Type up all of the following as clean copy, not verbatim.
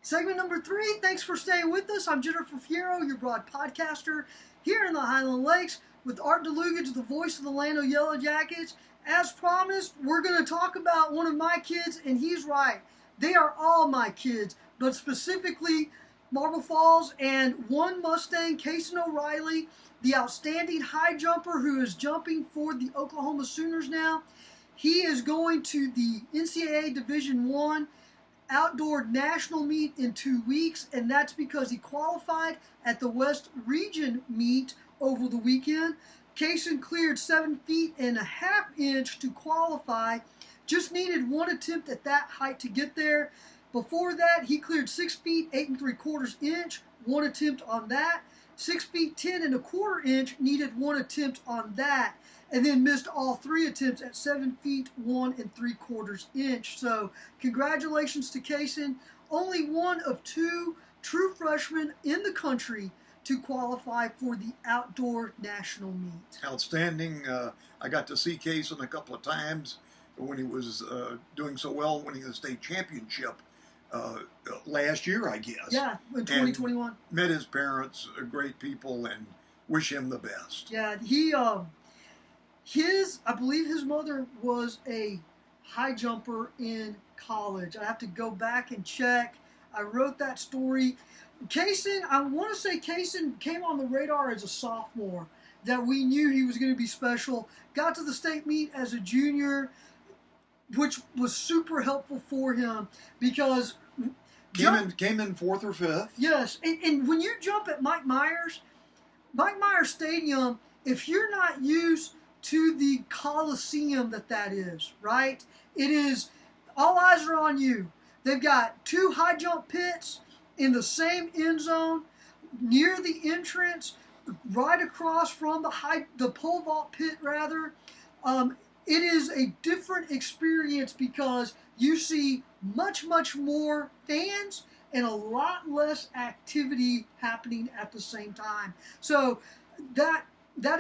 Segment number 3, thanks for staying with us. I'm Jennifer Fierro, your broad podcaster here in the Highland Lakes with Art Dlugach, the voice of the Llano Yellow Jackets. As promised, we're going to talk about one of my kids, and he's right. They are all my kids, but specifically Marble Falls and one Mustang, Kason O'Riley, the outstanding high jumper who is jumping for the Oklahoma Sooners now. He is going to the NCAA Division I outdoor national meet in 2 weeks, and that's because he qualified at the West Region meet over the weekend. Kason cleared 7.5 feet to qualify. Just needed one attempt at that height to get there. Before that, he cleared 6 feet 8.75 one attempt on that. 6 feet 10.25 needed one attempt on that, and then missed all 3 attempts at 7 feet 1.75. So congratulations to Kason, only one of 2 true freshmen in the country to qualify for the outdoor national meet. Outstanding. I got to see Kason a couple of times when he was doing so well, winning the state championship last year, I guess. Yeah, in 2021. And met his parents, great people, and wish him the best. Yeah, I believe his mother was a high jumper in college. I have to go back and check. I wrote that story. Kason, I want to say Kason came on the radar as a sophomore, that we knew he was going to be special. Got to the state meet as a junior, which was super helpful for him because came in 4th or 5th. Yes, and when you jump at Mike Myers Stadium, if you're not used to the Coliseum that is, right? It is, all eyes are on you. They've got 2 high jump pits in the same end zone, near the entrance, right across from the pole vault pit rather. It is a different experience because you see much, much more fans and a lot less activity happening at the same time. So that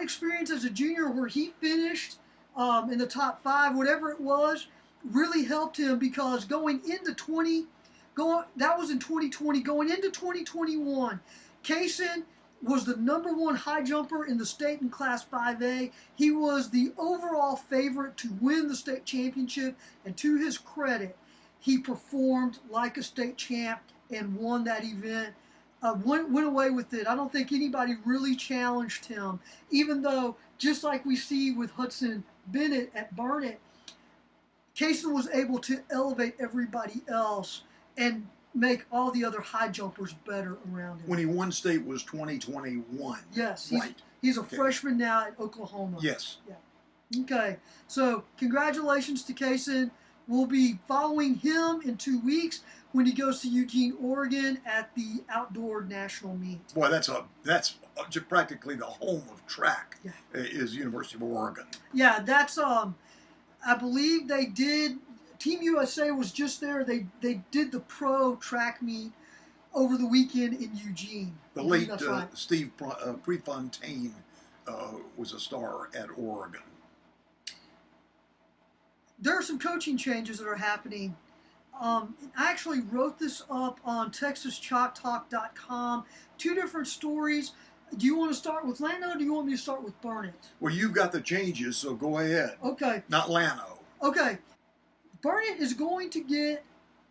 experience as a junior where he finished in the top 5, whatever it was, really helped him because that was in 2020. Going into 2021, Kason was the number 1 high jumper in the state in Class 5A. He was the overall favorite to win the state championship, and to his credit, he performed like a state champ and won that event. Went away with it. I don't think anybody really challenged him, even though, just like we see with Hudson Bennett at Burnet, Kason was able to elevate everybody else and make all the other high jumpers better around him. When he won state was 2021. Yes, right. He's a freshman now at Oklahoma. Yes. Yeah. Okay, so congratulations to Kason. We'll be following him in 2 weeks when he goes to Eugene, Oregon at the outdoor national meet. Boy, that's practically the home of track. Yeah. Is University of Oregon. Yeah, that's I believe they did. Team USA was just there. They did the pro track meet over the weekend in Eugene. The late Steve Prefontaine was a star at Oregon. There are some coaching changes that are happening. I actually wrote this up on TexasChalkTalk.com. 2 different stories. Do you want to start with Llano or do you want me to start with Burnet? Well, you've got the changes, so go ahead. Okay. Not Llano. Okay. Burnet is going to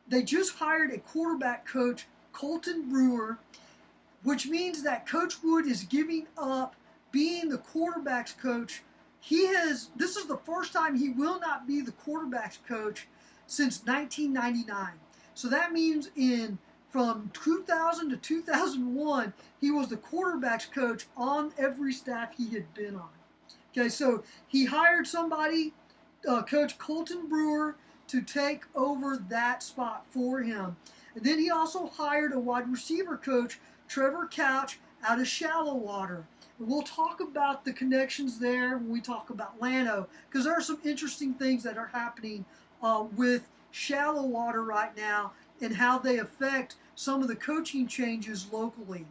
they just hired a quarterback coach, Colton Brewer, which means that Coach Wood is giving up being the quarterback's coach. This is the first time he will not be the quarterback's coach since 1999. So that means from 2000 to 2001, he was the quarterback's coach on every staff he had been on. Okay, so he hired somebody, Coach Colton Brewer, to take over that spot for him. And then he also hired a wide receiver coach, Trevor Couch, out of Shallow Water. And we'll talk about the connections there when we talk about Llano, because there are some interesting things that are happening with Shallow Water right now and how they affect some of the coaching changes locally.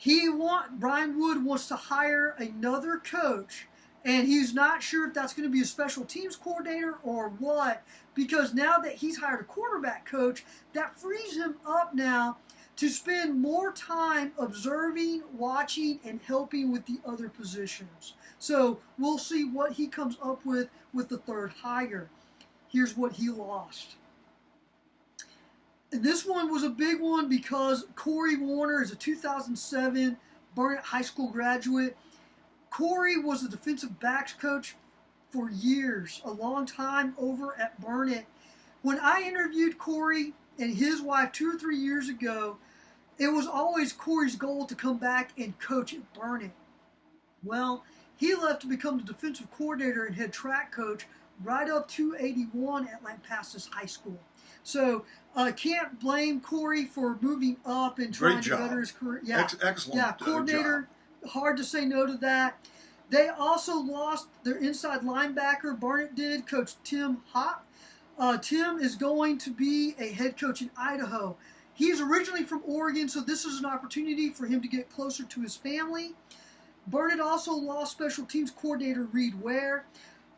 Bryan Wood wants to hire another coach, And he's not sure if that's going to be a special teams coordinator or what, because now that he's hired a quarterback coach, that frees him up now to spend more time observing, watching, and helping with the other positions. So we'll see what he comes up with the third hire. Here's what he lost. And this one was a big one because Corey Warner is a 2007 Burnet High School graduate. Corey was the defensive backs coach for years, a long time over at Burnet. When I interviewed Corey and his wife 2 or 3 years ago, it was always Corey's goal to come back and coach at Burnet. Well, he left to become the defensive coordinator and head track coach right up to 81 at Lampasas High School. So can't blame Corey for moving up and trying to better his career. Yeah, excellent. Yeah, coordinator. Hard to say no to that. They also lost their inside linebacker. Burnet did, Coach Tim Hott. Tim is going to be a head coach in Idaho. He's originally from Oregon, so this is an opportunity for him to get closer to his family. Burnet also lost special teams coordinator Reed Ware.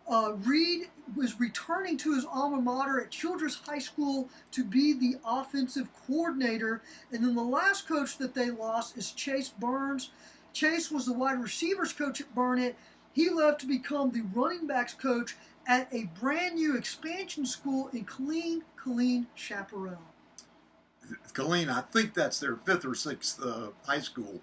Reed was returning to his alma mater at Childress High School to be the offensive coordinator. And then the last coach that they lost is Chase Burns. Chase was the wide receivers coach at Burnet. He left to become the running backs coach at a brand new expansion school in Killeen, Chaparral. Killeen, I think that's their 5th or 6th high school.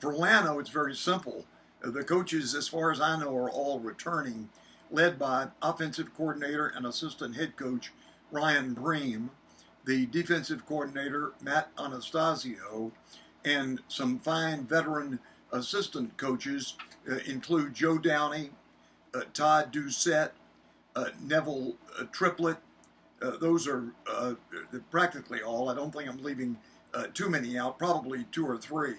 For Llano, it's very simple. The coaches, as far as I know, are all returning, led by offensive coordinator and assistant head coach Ryan Bream, the defensive coordinator Matt Anastasio, and some fine veteran assistant coaches include Joe Downey, Todd Doucette, Neville Triplett. Those are practically all. I don't think I'm leaving too many out, probably 2 or 3.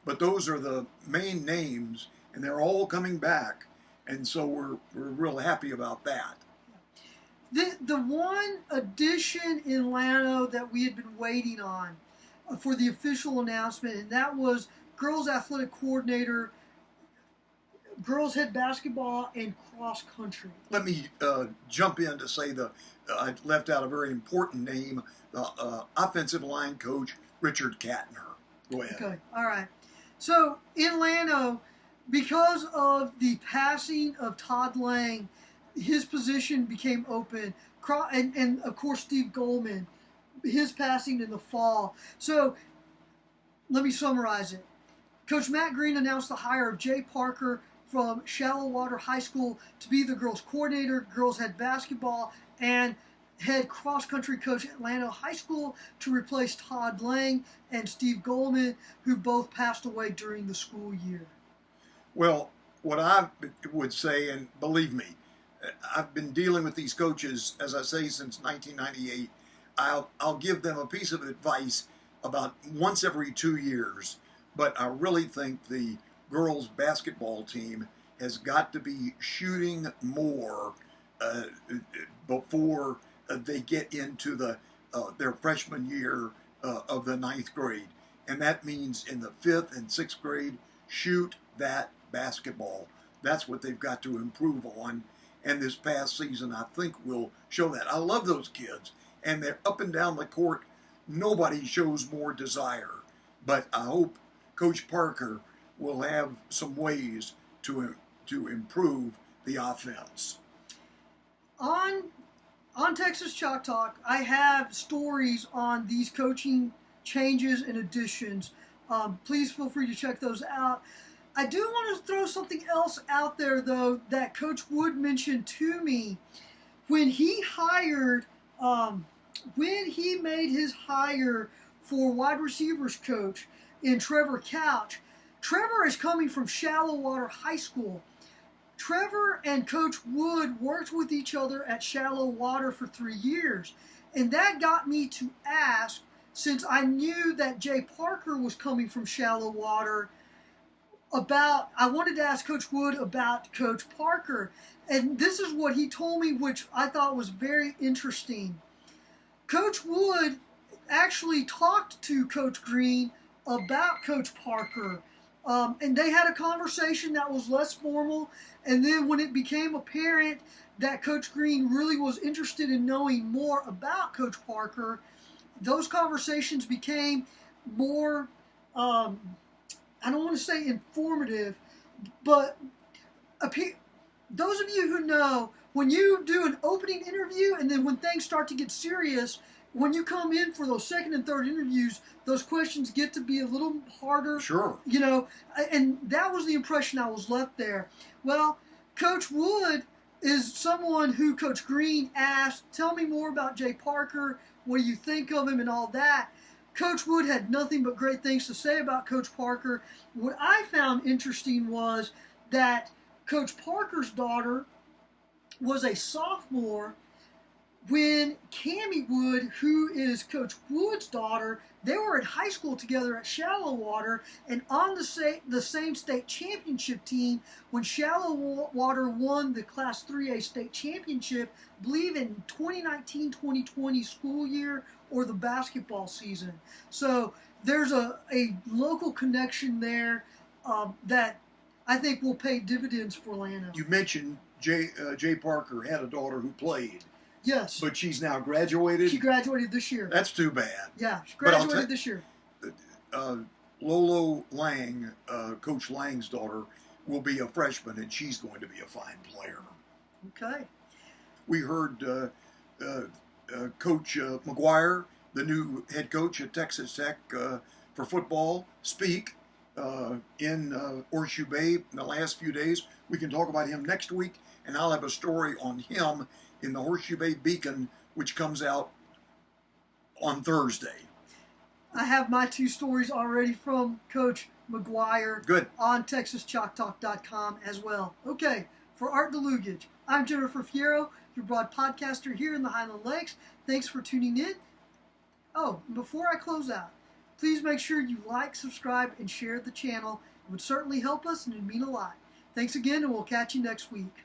But those are the main names, and they're all coming back. And so we're real happy about that. The one addition in Llano that we had been waiting on for the official announcement, and that was girls athletic coordinator, girls head basketball, and cross country. Let me jump in to say I left out a very important name, the offensive line coach, Richard Katner. Go ahead. Okay, all right. So in Llano, because of the passing of Todd Lang, his position became open. And of course, Steve Goldman, his passing in the fall. So let me summarize it. Coach Matt Green announced the hire of Jay Parker from Shallow Water High School to be the girls coordinator, girls head basketball, and head cross-country coach at Llano High School to replace Todd Lang and Steve Goldman, who both passed away during the school year. Well, what I would say, and believe me, I've been dealing with these coaches, as I say, since 1998. I'll give them a piece of advice about once every 2 years, but I really think the girls basketball team has got to be shooting more before they get into their freshman year of the 9th grade. And that means in the 5th and 6th grade, shoot that basketball. That's what they've got to improve on. And this past season, I think, will show that. I love those kids. And they're up and down the court. Nobody shows more desire. But I hope Coach Parker will have some ways to improve the offense. On Texas Chalk Talk, I have stories on these coaching changes and additions. Please feel free to check those out. I do want to throw something else out there, though, that Coach Wood mentioned to me when he made his hire for wide receivers coach in Trevor Couch. Trevor is coming from Shallow Water High School. Trevor and Coach Wood worked with each other at Shallow Water for 3 years. And that got me to ask, since I knew that Jay Parker was coming from Shallow Water, I wanted to ask Coach Wood about Coach Parker. And this is what he told me, which I thought was very interesting. Coach Wood actually talked to Coach Green about Coach Parker. And they had a conversation that was less formal. And then when it became apparent that Coach Green really was interested in knowing more about Coach Parker, those conversations became more, I don't want to say informative, but those of you who know, when you do an opening interview and then when things start to get serious, when you come in for those second and third interviews, those questions get to be a little harder. Sure. You know, and that was the impression I was left there. Well, Coach Wood is someone who Coach Green asked, tell me more about Jay Parker, what do you think of him and all that. Coach Wood had nothing but great things to say about Coach Parker. What I found interesting was that Coach Parker's daughter was a sophomore when Cammie Wood, who is Coach Wood's daughter, they were in high school together at Shallow Water and on the same state championship team when Shallow Water won the Class 3A state championship, I believe in 2019-2020 school year or the basketball season. So there's a local connection there that I think will pay dividends for Llano. You mentioned Jay Parker had a daughter who played. Yes. But she's now graduated? She graduated this year. That's too bad. Yeah, she graduated this year. Lolo Lang, Coach Lang's daughter, will be a freshman, and she's going to be a fine player. Okay. We heard Coach McGuire, the new head coach at Texas Tech for football, speak in Horseshoe Bay in the last few days. We can talk about him next week, and I'll have a story on him in the Horseshoe Bay Beacon, which comes out on Thursday. I have my two stories already from Coach McGuire. Good. On TexasChalkTalk.com as well. Okay, for Art Dlugach, I'm Jennifer Fierro, your broad podcaster here in the Highland Lakes. Thanks for tuning in. Oh, before I close out, please make sure you like, subscribe, and share the channel. It would certainly help us and it'd mean a lot. Thanks again, and we'll catch you next week.